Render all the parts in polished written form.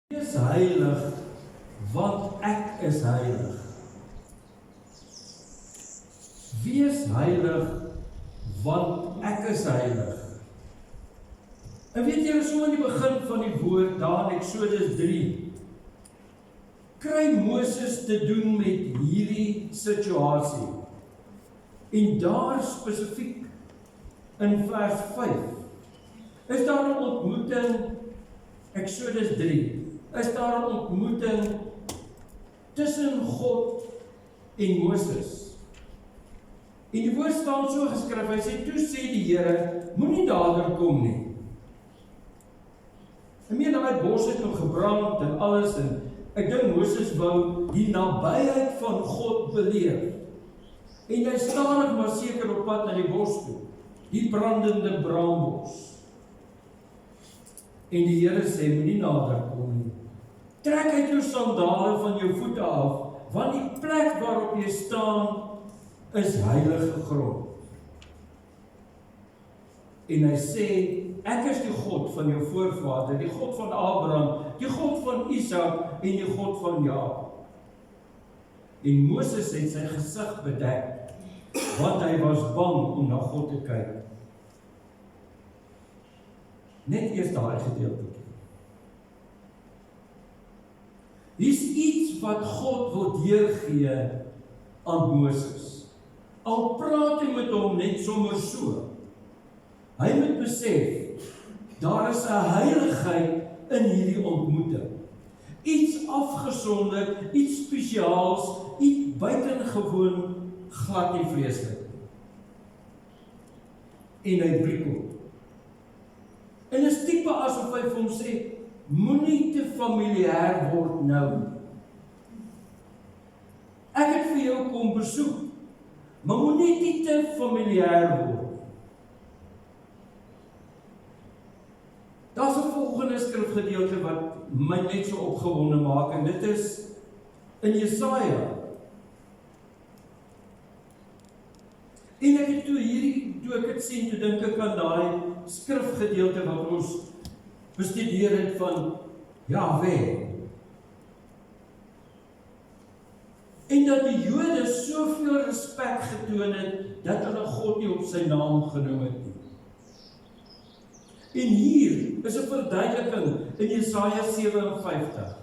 Wees heilig, want ek is heilig. Wees heilig, want ek is heilig. En weet julle, so in die begin van die woord, daar in Eksodus 3, kry Moses te doen met hierdie situasie. En daar spesifiek in vers 5, is daar 'n ontmoeting, Eksodus 3, is daar 'n ontmoeting tussen God en Moses. En die woord staan so geskryf, hy sê, toe sê die Here, moenie dader kom nie. Ek meen, daai bos het nog gebrand en alles, en ek dink Moses wou die nabyheid van God beleef. En hy stadig maar seker op pad na die bos toe, die brandende braambos. En die Here sê, moenie nader kom nie. Trek uit jou sandale van jou voete af, want die plek waarop jy staan is heilige grond. En hy sê, ek is die God van jou voorvader, die God van Abraham, die God van Isak en die God van Jakob. En Moses het sy gesig bedek, want hy was bang om na God te kyk. Net eers daai gedeelte. Hier's iets wat God wil deurgee aan Moses. Al praat hy met hom net sommer so. Hy moet besef, daar is 'n heiligheid in hierdie ontmoeting. Iets afgesonder, iets spesiaals, iets buitengewoon glad nie vreeslik. En hy breek op. En is tipe asof hy vir hom sê, moenie te familier word nou. Ek het vir jou kom besoek, maar moenie nie te familier word. Daar's 'n volgende skrifgedeelte wat my net so opgewonde maak, en dit is in Jesaja. En ek het toe ek het sien, toe dink ek aan daai skrifgedeelte wat ons bestudeer het van Jahwe. En dat die Jode soveel respek getoon het, dat hulle God nie op sy naam genoem het nie. En hier is 'n verduideliking in Jesaja 57.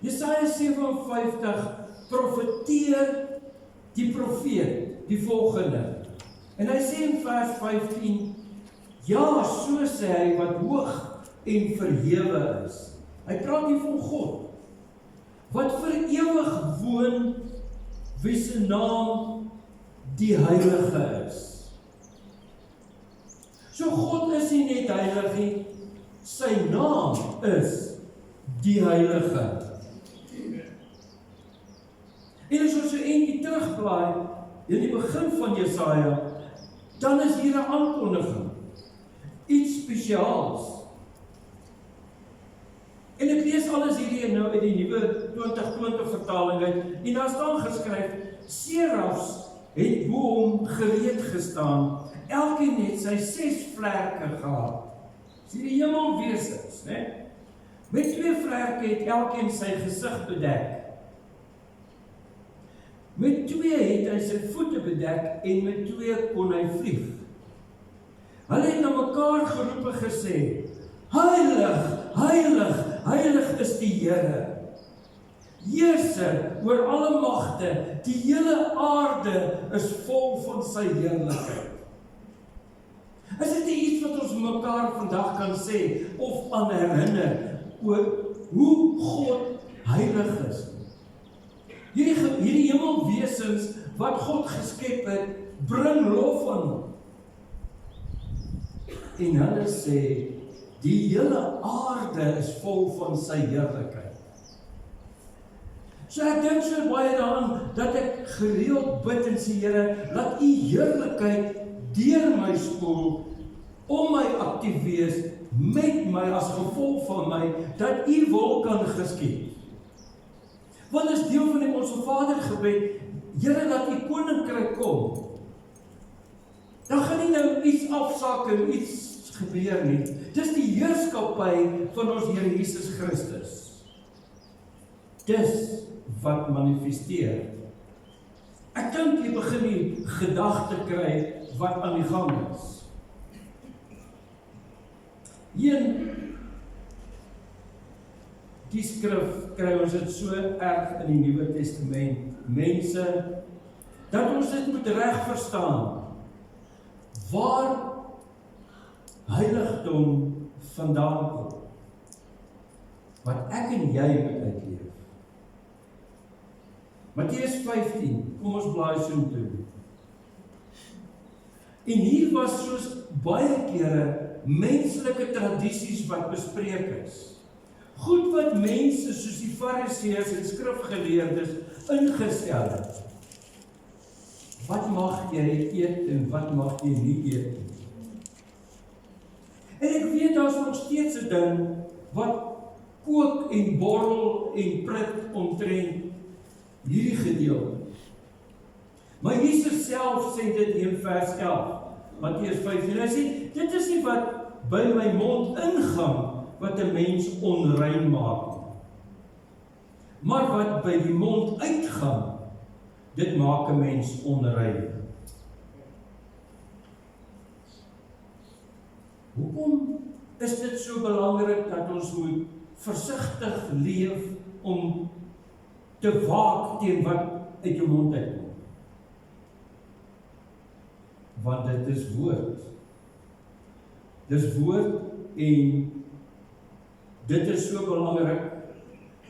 Jesaja 57 profeteer die profeet die volgende. En hy sê in vers 15, ja, so sê hy wat hoog en verhewe is. Hy praat hier van God, wat vir ewig woon, wie se naam die Heilige is. So God is nie net heilig nie, sy naam is die Heilige. En as ons so eentjie terugblaai, in die begin van Jesaja, dan is hier 'n aankondiging, iets spesiaals. En ek lees alles hierdie nou uit die nuwe 2020 vertaling uit, en daar staan geskryf, serafs het bo hom gereed gestaan, elkeen het sy 6 vlerke gehad. Dis die hemelwesens, né? Met 2 vlerke het elkeen sy gesig bedek. Met 2 het hy sy voete bedek, en met 2 kon hy vlieg. Hulle het na mekaar geroep en gesê, heilig, heilig, heilig is die Here, heerser oor alle magte, die hele aarde is vol van sy heerlikheid. Is dit nie iets wat ons mekaar vandag kan sê, of aan herinner, oor hoe God heilig is? Hierdie hemelwesens wat God geskep het, bring lof aan hom. En hulle sê, die hele aarde is vol van sy heerlikheid. So ek dink so baie daaraan, dat ek gereeld bid en sê, Here, laat u heerlikheid deur my spoel, om my aktief wees, met my as gevolg van my, dat u wil kan geskied. Want is deel van die Onse Vader gebed, Here, laat u koninkryk kom. Dan gaan nie nou iets afsak en iets gebeur nie. Dis die heerskappy van ons Here Jesus Christus. dis wat manifesteer. Ek dink jy begin die gedagte kry wat aan die gang is. Die skrif kry ons dit so erg in die Nuwe Testament, mense, dat ons dit moet reg verstaan, waar heiligdom vandaan kom, wat ek en jy moet uitleef. Matteus 15, kom ons blaai so toe. En hier was soos baie kere menslike tradisies wat bespreek is. Goed wat mense soos die Fariseërs en skrifgeleerdes ingestel het. Wat mag jy eet en wat mag jy nie eet nie? En ek weet daar is nog steeds 'n ding wat kook en borrel en prit omtrent hierdie gedeelte. Maar Jesus self sê dit in vers 11, Matteus 15, hy sê, dit is nie wat by my mond ingaan, wat 'n mens onrein maak, maar wat by die mond uitgaan, dit maak 'n mens onrein. Hoekom is dit so belangrik dat ons moet versigtig leef om te waak teen wat uit jou mond uitkom? Want dit is woord. Dis woord en dit is so belangrik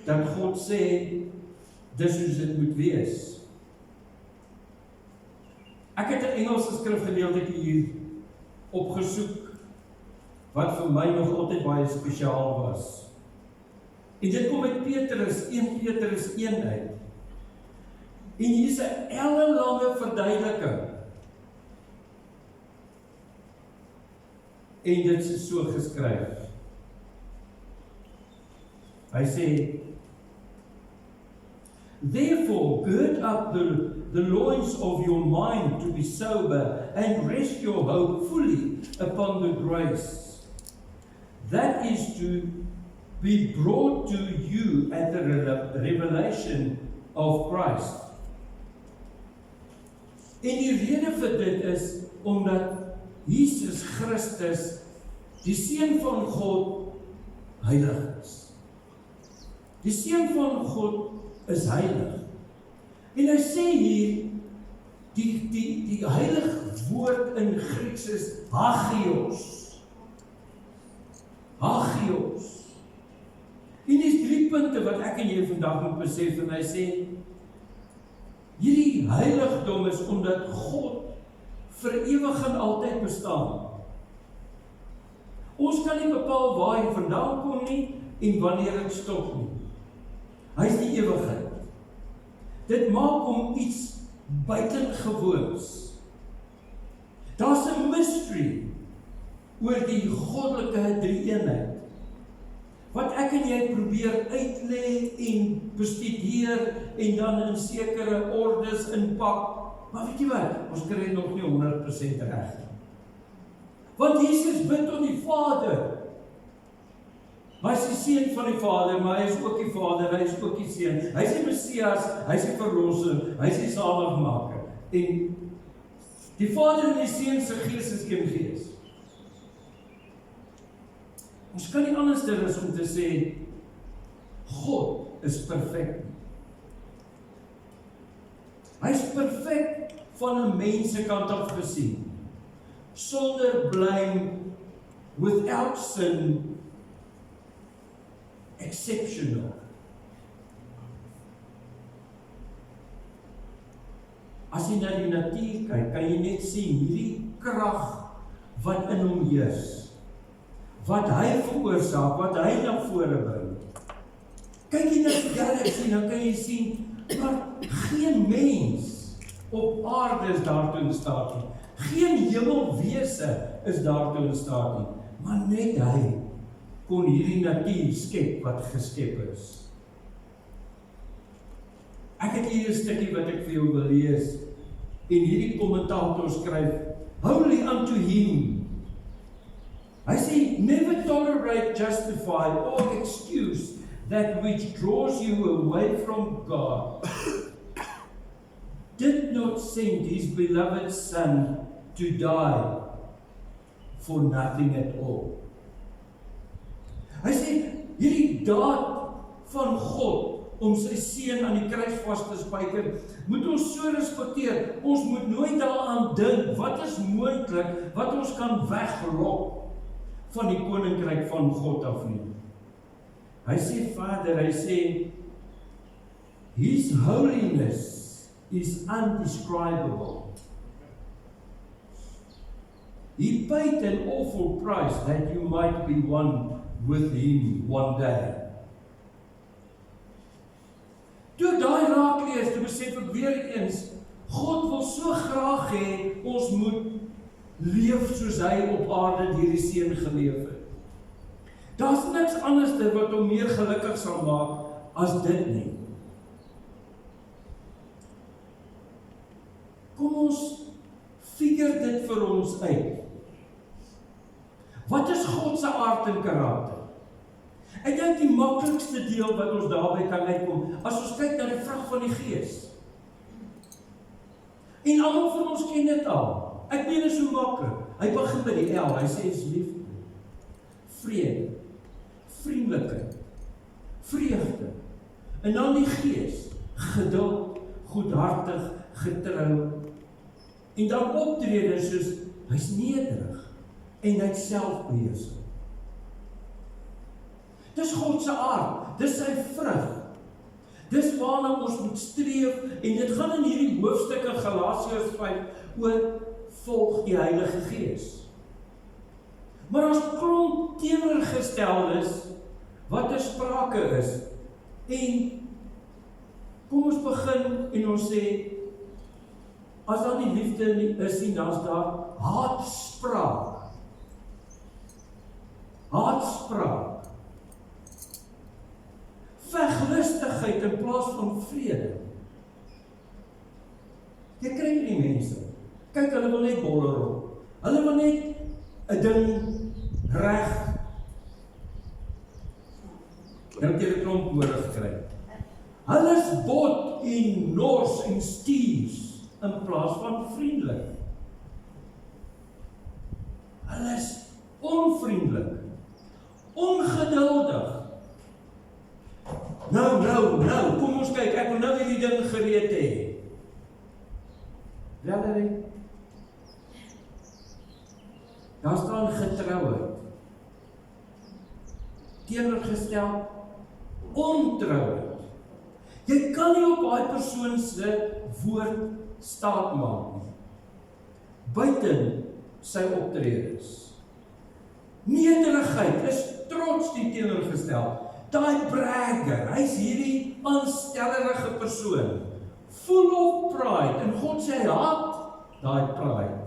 dat God sê dis hoe dit moet wees. Ek het 'n Engelse skrifgedeelte hier opgesoek wat vir my nog altyd baie spesiaal was. En dit kom uit Petrus, 1 Petrus 1 uit. En hier is 'n ellelange verduideliking. En dit is so geskryf. Hy sê, therefore, gird up the loins of your mind to be sober and rest your hope fully upon the grace that is to be brought to you at the revelation of Christ. En die rede vir dit is omdat Jesus Christus, die Seun van God, heilig is. Die Seun van God is heilig. En hy sê hier, die heilige woord in Grieks is hagios. Hagios. En dis 3 punte wat ek en jy vandag moet besef, en hy sê, hierdie heiligdom is omdat God vir ewig en altyd bestaan. Ons kan nie bepaal waar hy vandaan kom nie, en wanneer dit stop nie. Hy is die ewigheid. Dit maak hom iets buitengewoons. Daar's 'n mystery oor die goddelike drie-eenheid, wat ek en jy probeer uitlê en bestudeer, en dan in sekere ordes inpak. Maar weet jy wat, ons kry dit nog nie 100% reg. Want Jesus bid tot die Vader. Maar hy is die Seun van die Vader, maar hy is ook die Vader, hy is ook die Seun. Hy is die Messias, hy is die Verlosser, hy is die Saligmaker. En die Vader en die Seun se Gees is een Gees. Ons kan nie anders doen as om te sê, God is perfek. Hy is perfek van 'n mensekant af gesien. Sonder blame, without sin, exceptional. As jy na die natuur kyk, kan jy net sien hierdie krag wat in hom heers, wat hy veroorsaak, wat hy na vore bring. Kyk jy na die galaxie, dan kan jy sien, maar geen mens op aarde is daartoe in staat nie. Geen hemelwese is daartoe in staat nie. Maar net hy kon hierdie natuur skep wat geskep is. Ek het hier 'n stukkie wat ek vir jou wil lees. En hierdie kommentator skryf, "Holy unto him." Hy sê, "Never tolerate, justify or excuse that which draws you away from God, did not send his beloved Son to die for nothing at all. Hy sê, hierdie daad van God om sy seun aan die kruis vas te spyker, moet ons so respekteer. Ons moet nooit daaraan dink, wat is moontlik, wat ons kan weglok van die koninkryk van God af nie. Hy sê verder, hy sê, His holiness is undescribable. He paid an awful price that you might be one with him one day. Toe ek daai raak lees, toe besef ek weer eens, God wil so graag hê, ons moet leef soos hy op aarde deur die seun geleef het. Daar's niks anders wat hom meer gelukkig sal maak as dit nie. Kom ons figure dit vir ons uit. Wat is God se aard en karakter? Ek dink die maklikste deel wat ons daarby kan uitkom, as ons kyk na die vrug van die Gees. En almal van ons ken dit al. Ek meen dit so maklik. Hy begin by die L, hy sê is liefde, vrede, vriendelikheid, vreugde. En dan die Gees, geduld, goedhartig, getrou. En dan optrede soos, hy's nederig en hy't selfbeheersing. Dis God se aard, dis sy vrug. Dis waarna ons moet streef, en dit gaan in hierdie hoofstuk in Galasiërs 5 oor volg die Heilige Gees. Maar as klomp teenoorgesteldes wat er sprake is, en kom ons begin en ons sê, as daar nie liefde is nie, dan is daar haatspraak. Haatspraak. Veglustigheid in plaas van vrede. Jy kry nie mense. Kyk, hulle wil net boller op. Hulle wil net 'n ding reg. Dan het jy 'n klomp woorde gekry. Hulle is bot en nors en stuurs in plaas van vriendelik. Hulle is onvriendelik, ongeduldig. Nou, kom ons kyk, ek wil nou hierdie ding gereed hê. Valerie, daar staan getrouheid, teenoorgestel, ontrouheid. Jy kan nie op daai persoon se woord staat maak nie, buiten sy optredes. Nederigheid is trots die teenoorgestel. Daai bragger, hy is hierdie aanstellerige persoon, full of pride, en God sê hy haat daai pride.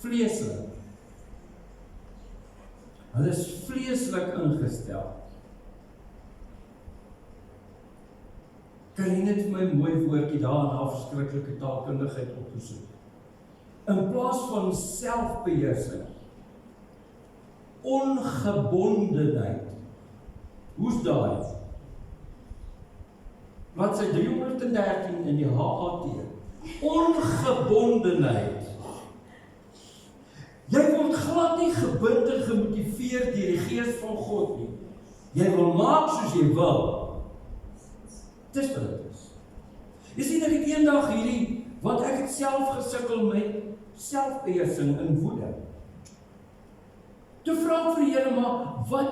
Vleeslik. Hulle is vleeslik ingestel. Kan jy net vir my 'n mooi woordjie daar en 'n verskriklike taalkundigheid opgesoek? In plaas van selfbeheersing, ongebondenheid. Hoe's daai? Wat sê 313 in die HAT? Ongebondenheid. Jy word glad nie gebind en gemotiveer deur die Gees van God nie. Jy wil maak soos jy wil. Dis wat dit is. Jy sien dat ek eendag hierdie, want ek het self gesukkel met selfbeheersing in woede. Toe vra ek vir die Here, maar wat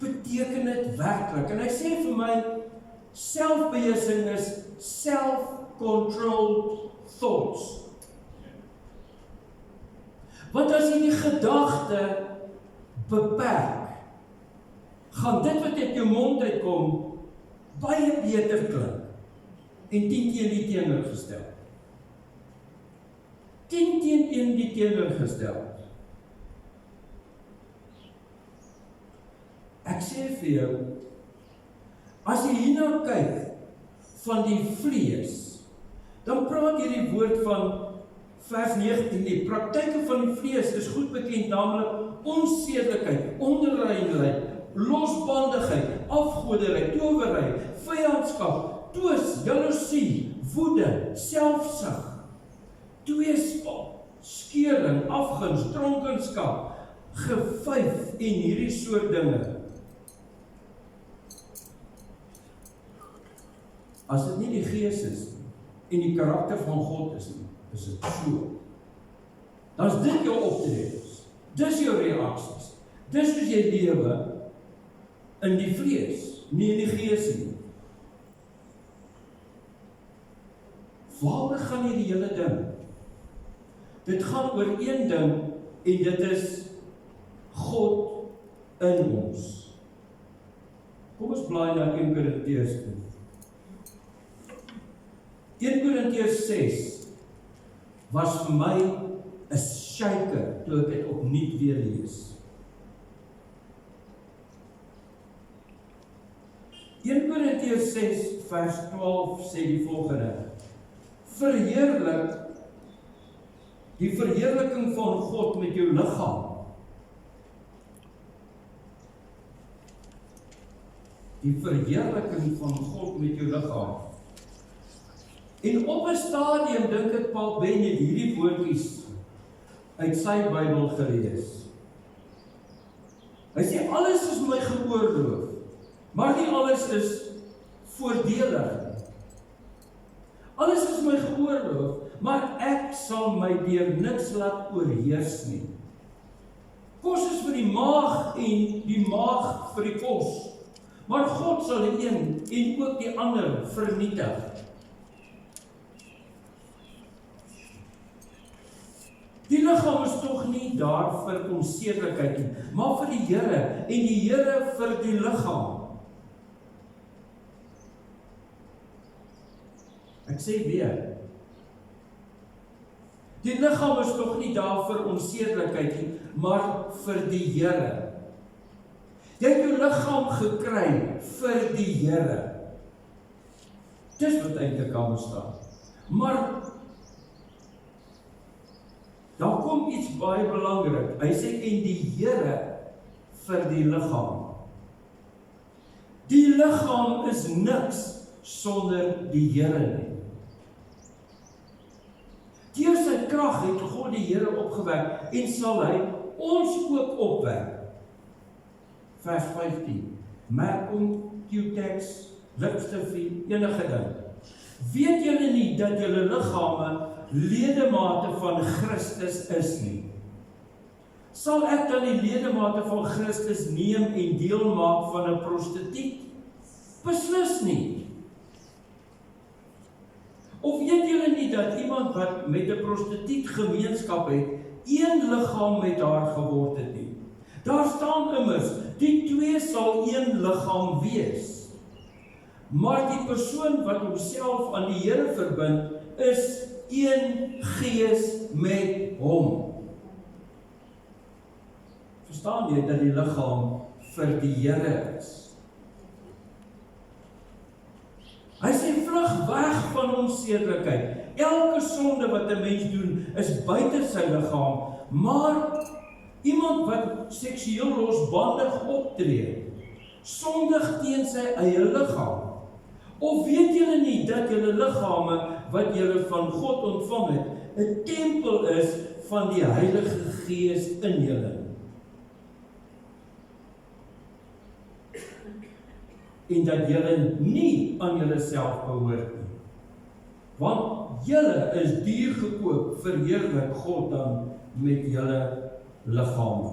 beteken dit werklik? En hy sê vir my, selfbeheersing is self-controlled thoughts. Want as jy die gedagte beperk, gaan dit wat uit jou mond uitkom, baie beter klink, en 10 teen die teenoorgestel. 10 teen 1 die teenoorgestel. Ek sê vir jou, as jy hierna kyk van die vlees, dan praat jy die woord van vers 19, die praktyke van die vlees is goed bekend, naamlik onsedelikheid, onreinheid, losbandigheid, afgoderry, towery, vyandskap, twis, jaloesie, woede, selfsug, tweespal, skeuring, afguns, dronkenskap, gevyf en hierdie soort dinge. As dit nie die Gees is en die karakter van God is nie, is dit so. Dan is dit jou optredes, dis jou reaksies, dis hoe jy lewe in die vlees, nie in die Gees nie. Waaroor gaan hierdie hele ding? Dit gaan oor een ding en dit is God in ons. Kom ons blaai na 1 Korintiërs toe. 1 Korintiërs 6 was vir my 'n shaker toe ek dit opnuut weer lees. 1 Korintiërs 6 vers 12 sê die volgende: Verheerlik die verheerliking van God met jou liggaam. Die verheerliking van God met jou liggaam. En op 'n stadium dink ek Paul Ben het hierdie woordjies uit sy Bybel gelees. Hy sê alles is my geoorloof, maar nie alles is voordelig. Alles is my geoorloof, maar ek sal my deur niks laat oorheers nie. Kos is vir die maag en die maag vir die kos. Maar God sal die een en ook die ander vernietig. Die liggaam is tog nie daar vir onsedelikheid nie, maar vir die Here en die Here vir die liggaam. Ek sê weer, die liggaam is tog nie daar vir onsedelikheid nie, maar vir die Here. Jy het jou liggaam gekry vir die Here. Dis wat eintlik kan staan. Maar daar kom iets baie belangrik. Hy sê en die Here vir die liggaam. Die liggaam is niks sonder die Here nie. Deur sy krag het God die Here opgewek en sal hy ons ook opwek. Vers 15. Merk om Q-tex, lipstifie, enige ding. Weet julle nie dat julle liggame ledemate van Christus is nie? Sal ek dan die ledemate van Christus neem en deel maak van 'n prostituut? Beslis nie. Of weet julle nie dat iemand wat met 'n prostituut gemeenskap het, een liggaam met haar geword het nie? Daar staan immers, die twee sal een liggaam wees. Maar die persoon wat homself aan die Here verbind, is een gees met hom. Verstaan jy dat die liggaam vir die Here is? Hy sê vlug weg van onsedelikheid. Elke sonde wat 'n mens doen, is buite sy liggaam, maar iemand wat seksueel losbandig optree, sondig teen sy eie liggaam. Of weet julle nie dat julle liggame wat julle van God ontvang het, 'n tempel is van die Heilige Gees in julle? En dat julle nie aan julleself behoort nie. Want julle is duur gekoop, verheerlik God dan met julle liggame.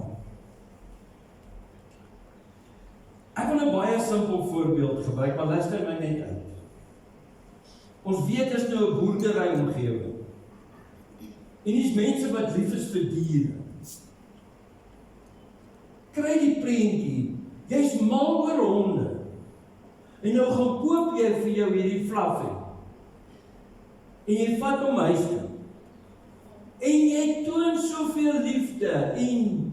Ek wil 'n baie simpel voorbeeld gebruik, maar luister my net uit. Ons weet is nou 'n boerdery omgewing. En dis mense wat lief is vir diere. Kry die prentjie, jy's mal oor honde. En nou gaan koop jy vir jou hierdie fluffy. En jy vat hom huis toe. En jy toon soveel liefde en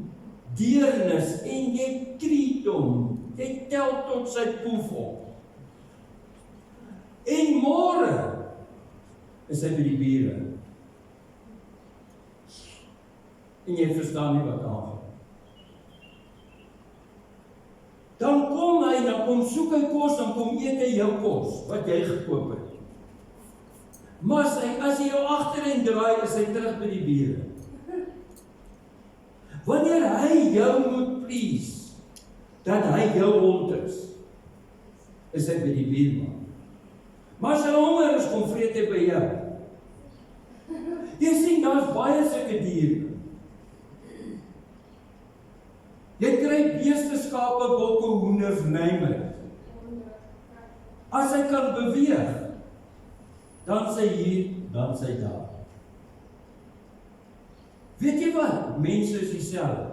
deernis en jy treat hom. Jy tel tot sy poef op. En môre is hy by die bure. En jy verstaan nie wat aangaan. Dan kom hy, dan kom soek hy kos, dan kom eet hy jou kos, wat jy gekoop het. Maar as hy jou agterheen draai, is hy terug by die bure. Wanneer hy jou moet please, dat hy jou hond is hy by die buurman. Maar as hy honger is, kom vreet hy by jou. Jy sien, daar is baie sulke diere. Jy kry beeste, skape, bokke, hoenders, neem. As hy kan beweeg, dan sy hier, dan sy daar. Weet jy wat? Mense is dieselfde.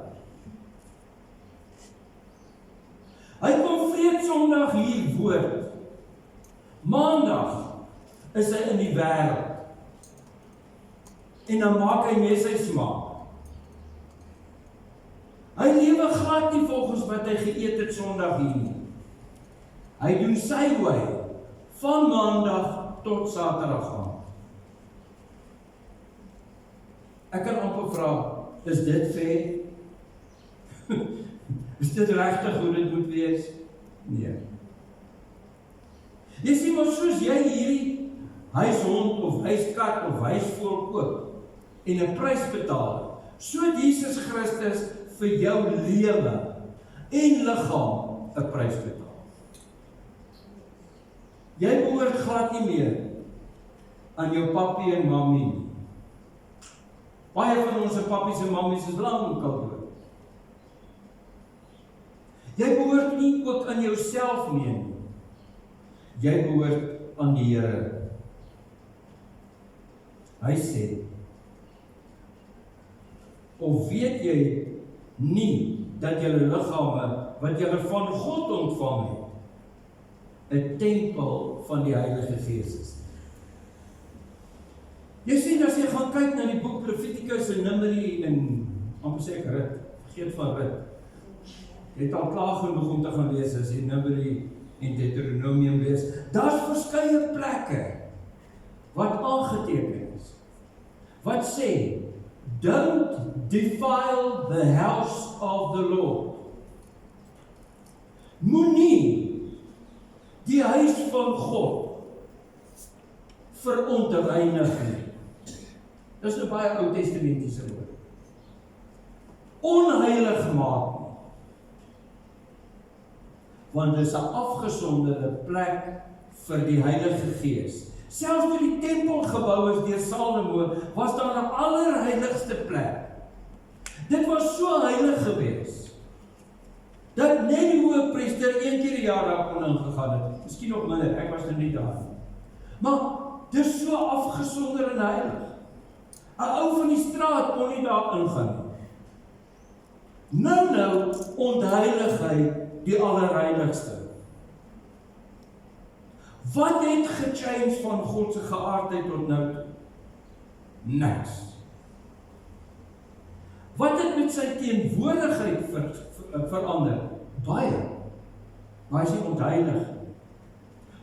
Hy kom vreet Sondag hier woord. Maandag is hy in die wêreld. En dan maak hy mee sy smaak. Hy lewe glad nie volgens wat hy geëet het Sondag hier nie. Hy doen sy wy van Maandag tot Saterdag aan. Ek kan amper vra, is dit fair? Is dit regtig hoe dit moet wees? Nee. Jy sien maar soos jy hierdie huishond of huiskat of huisvoël koop en 'n prys betaal, so het Jesus Christus vir jou lewe en liggaam 'n prys betaal. Jy behoort glad nie meer aan jou pappie en mammie nie. Baie van ons pappies en mammies is lank al dood. Jy behoort nie ook aan jouself nie. Jy behoort aan die Here. Hy sê, of weet jy nie dat julle liggame wat julle van God ontvang het, 'n tempel van die Heilige Gees is? Jy sien, as jy gaan kyk na die boek Levitikus en Numeri en amper sê ek Rut, vergeet van Rut. Jy het al klaar genoeg om te gaan lees as jy Numeri en Deuteronomium lees. Daar's verskeie plekke wat aangeteken is. Wat sê, don't defile the house of the Lord. Moenie die huis van God verontreinig nie. Dis 'n baie Ou Testamentiese woord. Onheilig maak nie. Want dit is 'n afgesonderde plek vir die Heilige Gees. Selfs toe die tempel gebou is deur Salomo, was daar 'n allerheiligste plek. Dit was so heilig geweest, dat net die hoëpriester 1 keer 'n jaar daar kon ingegaan het. Miskien nog minder, ek was nie daar nie. Maar dit is so afgesonder en heilig. 'n Ou van die straat kon nie daar ingaan nie. Nou ontheilig hy die allerheiligste. Wat het gechange van God se geaardheid tot nou? Niks. Wat het met sy teenwoordigheid verander? Baie. Maar hy is nie ontheilig.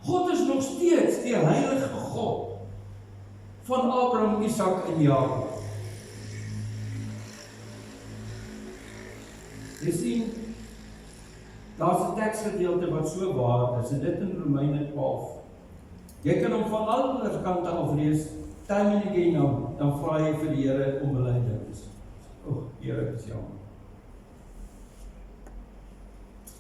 God is nog steeds die heilige God van Abraham, Isak en Jakob. Jy sien, daar's 'n teksgedeelte wat so waar is, en dit in Romeine 12. Jy kan hom van alle kante af lees, time and again dan vra jy vir die Here om belydenis. Here is jammer.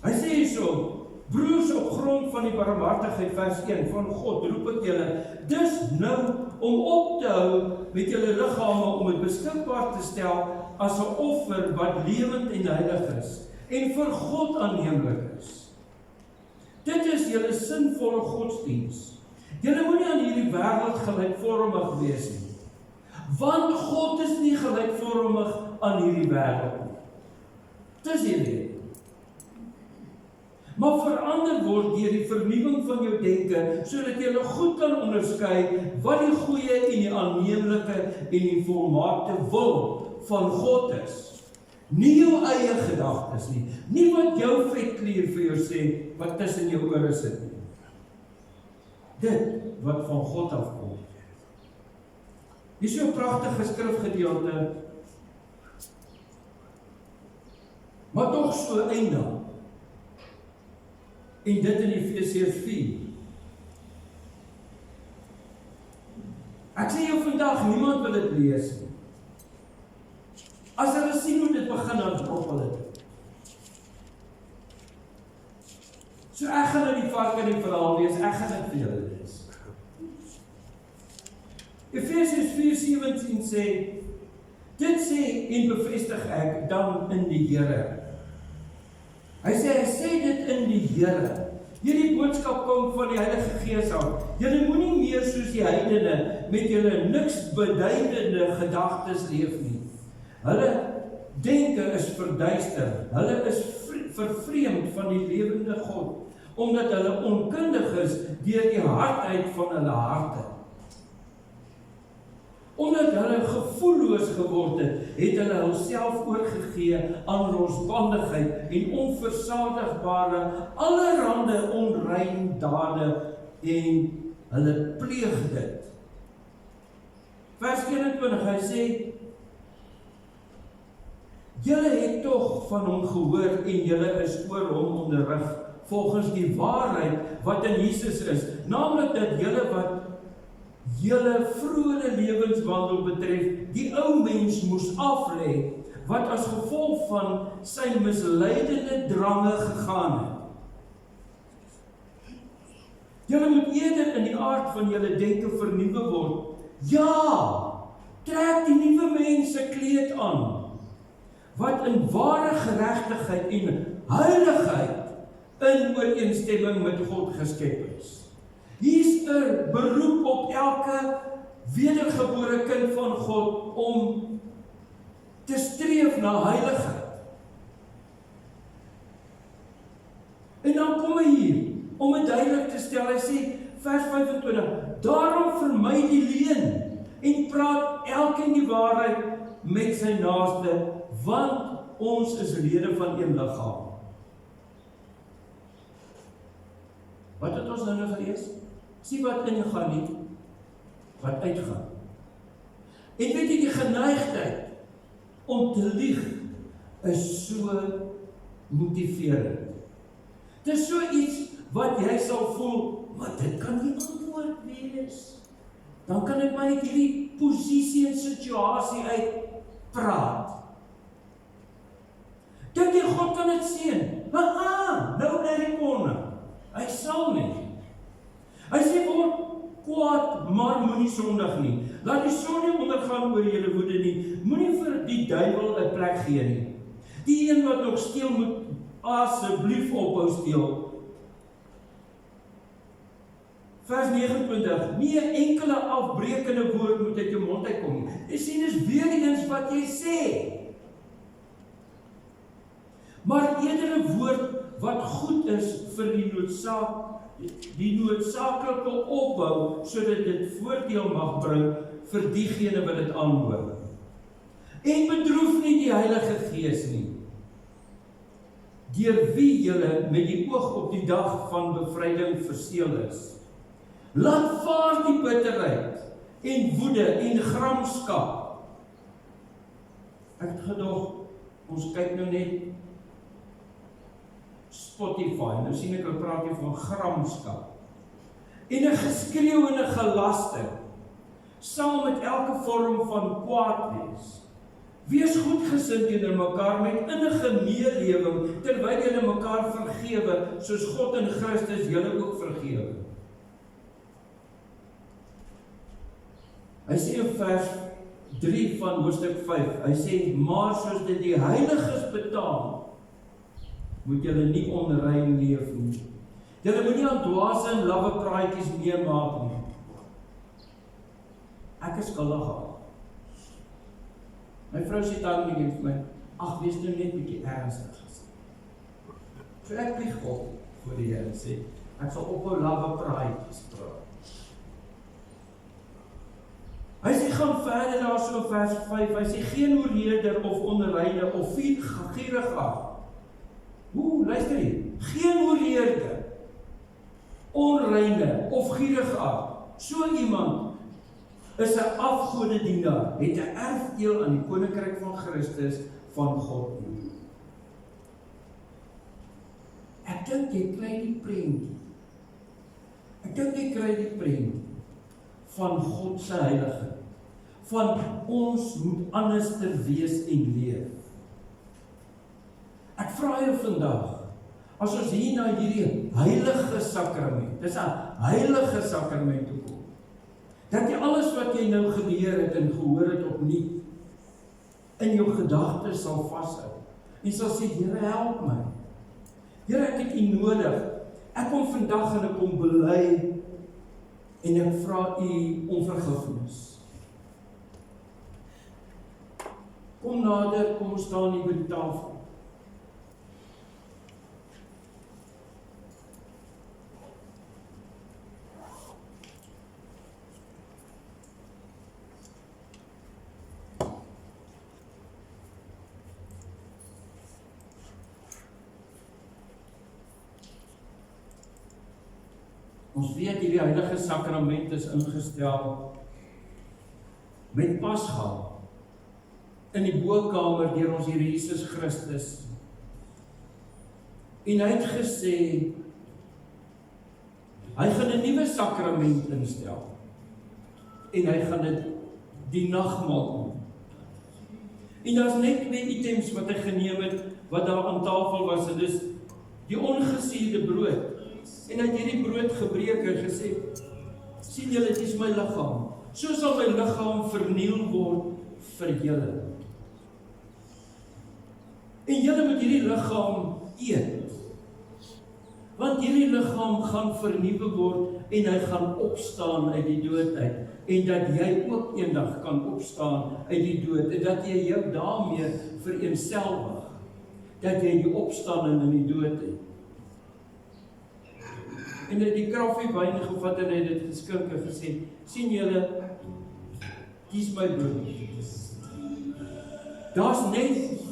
Hy sê hierso, broers, op grond van die barmhartigheid, vers 1, van God roep ek julle, dus nou om op te hou met julle liggame om dit beskikbaar te stel as 'n offer wat lewend en heilig is en vir God aanneemlik is. Dit is julle sinvolle godsdiens. Julle moenie aan hierdie wêreld gelykvormig wees nie, want God is nie gelykvormig aan hierdie wêreld nie. Dis die rede. Maar verander word deur die vernuwing van jou denke, sodat jy goed kan onderskei wat die goeie en die aanneemlike en die volmaakte wil van God is. Nie jou eie gedagtes nie, nie wat jou vetklier vir jou sê, wat tussen jou ore sit nie. Dit wat van God afkom. Hier is so 'n pragtige skrifgedeelte, maar tog so eendag. En dit in Efesiërs 4. Ek sê jou vandag, niemand wil dit lees nie. As hulle sien hoe dit begin, dan drop hulle dit. So ek gaan nou die vark in die verhaal lees, ek gaan dit vir julle lees. Efesiërs 4:17 sê, dit sê en bevestig ek dan in die Here. Hy sê dit in die Here. Hierdie boodskap kom van die Heilige Gees af. Julle moenie meer soos die heidene met julle niks beduidende gedagtes leef nie. Hulle denke is verduister. Hulle is vervreemd van die lewende God, omdat hulle onkundig is deur die hardheid van hulle harte. Omdat hulle gevoelloos geword het, het hulle hulself oorgegee aan losbandigheid en onversadigbare allerhande onrein dade en hulle pleeg dit. Vers 21, hy sê, julle het tog van hom gehoor en julle is oor hom onderrig volgens die waarheid wat in Jesus is, naamlik dat julle wat julle vroeë lewenswandel betref, die ou mens moes aflê, wat as gevolg van sy misleidende drange gegaan het. Julle moet eerder in die aard van julle denke vernuwe word. Ja, trek die nuwe mens se kleed aan, wat in ware geregtigheid en heiligheid in ooreenstemming met God geskep is. Hier is 'n beroep op elke wedergebore kind van God om te streef na heiligheid. En dan kom hy hier om dit duidelik te stel. Hy sê vers 25: daarom vermy die leuen en praat elkeen die waarheid met sy naaste, want ons is lede van een liggaam. Wat het ons nou gelees? Sien wat ingaan nie, wat uitgaan. En weet jy, die geneigtheid om te lieg is so motiverend. Dit is so iets wat jy sal voel, maar dit kan nie antwoord wees. Dan kan ek my uit hierdie posisie en situasie uitpraat. Dink jy God kan dit sien? Nou bly die koning. Hy sal nie. Hy sê word kwaad, maar moenie sondig nie. Laat die son nie ondergaan oor julle woede nie. Moenie vir die duiwel 'n plek gee nie. Die een wat nog steel, moet asseblief ophou steel. Vers 29, nie 'n enkele afbreekende woord moet uit jou mond uitkom nie. Jy sien, dis weer eens wat jy sê. Maar eerder 'n woord wat goed is vir die noodsaaklike opbou, sodat dit voordeel mag bring vir diegene wat dit aanhoor. En bedroef nie die Heilige Gees nie, deur wie julle met die oog op die dag van bevryding verseël is. Laat vaar die bitterheid en woede en gramskap. Ek het gedog, ons kyk nou net Spotify, nou sien ek hulle praat hier van gramskap. En 'n geskreeu en 'n gelaster, saam met elke vorm van kwaad wees. Wees goedgesind teenoor mekaar met innige meelewing, terwyl julle mekaar vergewe, soos God in Christus julle ook vergewe. Hy sê in vers 3 van hoofstuk 5, hy sê, maar soos dit die heiliges betaam, moet julle nie onrein leef nie. Julle moet nie aan dwaase en lawwe praatjies meemaak nie. Ek is skuldig aan. My vrou sê dan nie vir my, ag, wees nou net bietjie ernstig gesê. So ek bieg op voor die Here sê, ek sal ophou lawwe praatjies praat. Hy sê, gaan verder daar so vers 5, hy sê, geen oorleder of onreine of gierige. Luister hier, geen oorlede, onreine of gierige. So iemand is 'n afgodedienaar, het 'n erfdeel aan die koninkryk van Christus van God nie. Ek dink jy kry die prentjie. Ek dink jy kry die prentjie van God se heiligheid. Van ons moet anders ter wees en leef. Ek vra jou vandag, as ons hier na hierdie heilige sakrament, dis 'n heilige sakrament toe kom, dat jy alles wat jy nou geleer het en gehoor het opnuut in jou gedagtes sal vashou. En sal sê, Here, help my. Here, ek het U nodig. Ek kom vandag en ek kom bely en ek vra U om vergifnis. Kom nader, kom ons staan hier by die tafel. Ons weet hierdie heilige sakrament is ingestel met Pasga in die bokamer deur ons Here Jesus Christus. En hy het gesê, hy gaan 'n nuwe sakrament instel. En hy gaan dit die nagmaal noem. En daar's net 2 items wat hy geneem het, wat daar aan tafel was, en dis die ongesuurde brood. En hy het hierdie brood gebreek en gesê, sien julle, dit is my liggaam. So sal my liggaam verniel word vir julle. En julle moet hierdie liggaam eet. Want hierdie liggaam gaan vernuwe word en hy gaan opstaan uit die dood uit. En dat jy ook eendag kan opstaan uit die dood. En dat jy jou daarmee vereenselwig. Dat jy die opstanding in die dood het. En hy het die kraffie wyn gevat en hy het dit geskink en gesê, sien julle, kies my bloed. Daar's net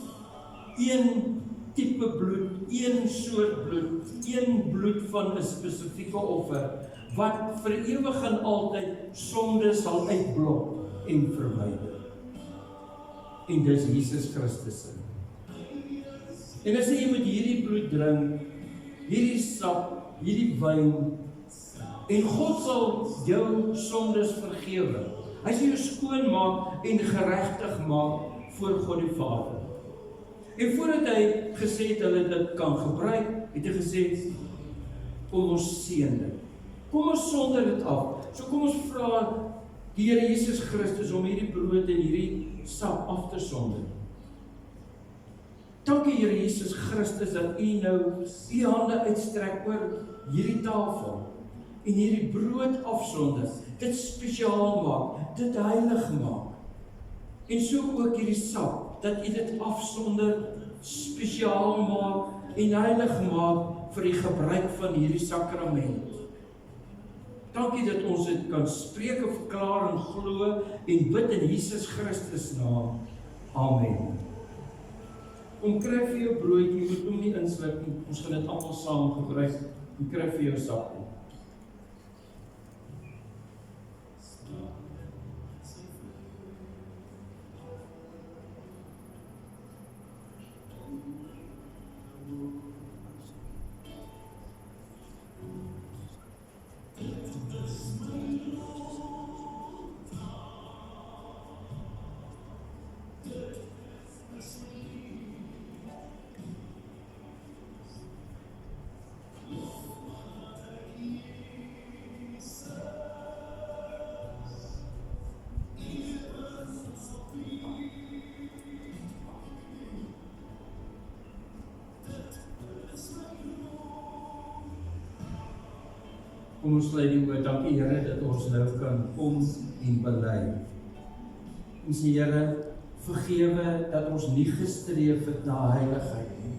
een tipe bloed, een soort bloed, een bloed van 'n spesifieke offer, wat vir ewig en altyd sonde sal uitblok en verwyder. En dis Jesus Christus se. En as jy met hierdie bloed drink, hierdie sap, hierdie wyn, en God sal jou sondes vergewe. Hy sal jou skoon maak en geregtig maak voor God die Vader. En voordat hy gesê het hulle dit kan gebruik, het hy gesê, kom ons seën dit. Kom ons sonder dit af. So kom ons vra die Here Jesus Christus om hierdie brood en hierdie sap af te sonder. Dankie Here Jesus Christus dat U nou U hande uitstrek oor hierdie tafel en hierdie brood afsonder, dit spesiaal maak, dit heilig maak. En so ook hierdie sap, dat U dit afsonder, spesiaal maak en heilig maak vir die gebruik van hierdie sakrament. Dankie dat ons dit kan spreek en verklaar en glo en bid in Jesus Christus naam. Amen. Kom kry vir jou broodjie, jy moet hom nie insluk nie. Ons gaan dit almal saam gebruik. Kom kry vir jou sap. Kom ons sluit die oë. Dankie Here dat ons nou kan kom en bely. Ons Here, vergewe dat ons nie gestreef het na heiligheid nie.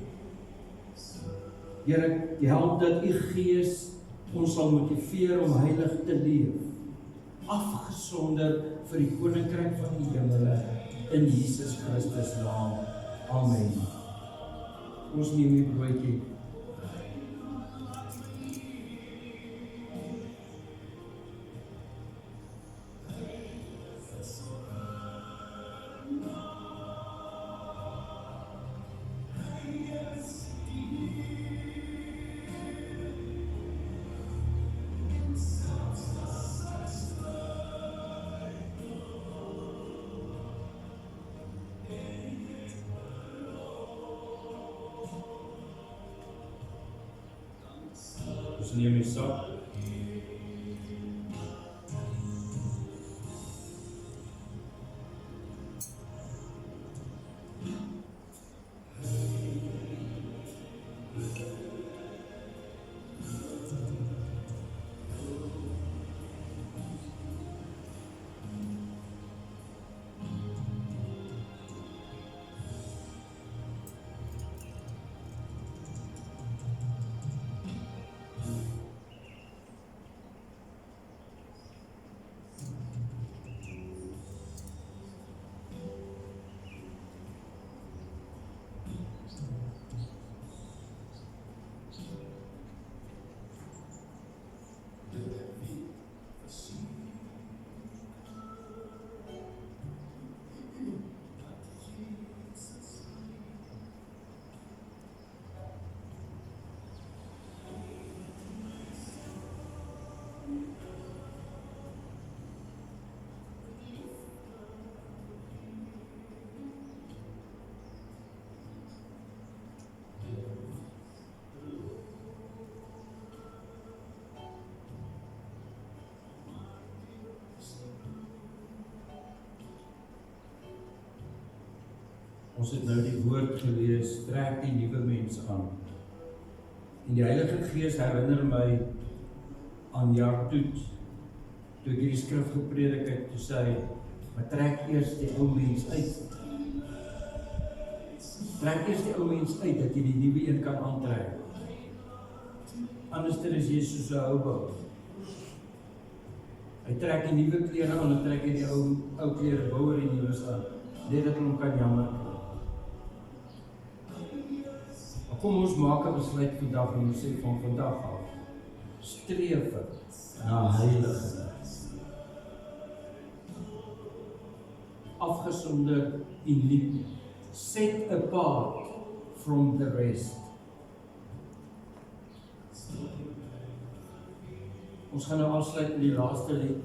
Here, help dat U Gees ons sal motiveer om heilig te leef. Afgesonder vir die koninkryk van die hemele in Jesus Christus naam. Amen. Ons neem die broodjie. Ons neem die sak. Ons het nou die woord gelees, trek die nuwe mens aan. En die Heilige Gees herinner my aan Jartoet, toe ek hierdie skrif gepredik het, toe sê hy, maar trek eers die ou mens uit. Trek eers die ou mens uit, dat jy die nuwe een kan aantrek. Anders is jy soos 'n houbou. Hy trek die nuwe klere aan, en trek hy die ou klere bou oor die nuwe aan, net dat hom kan jammer. Kom ons maak 'n besluit vandag en ons sê van vandag af, streef na heiligheid. Afgesonder en lief, set apart from the rest. Ons gaan nou afsluit met die laaste lied.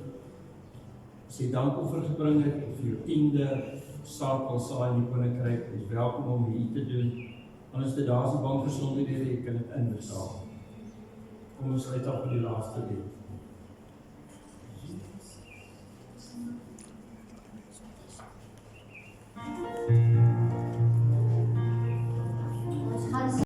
As jy dankoffer gebring het, of jou 10de saak wil saai in die koninkryk, is welkom om hier te doen. Anders dit daar is 'n bankgesondhede, jy kan dit inbetaal. Kom ons sluit af met die laaste lied.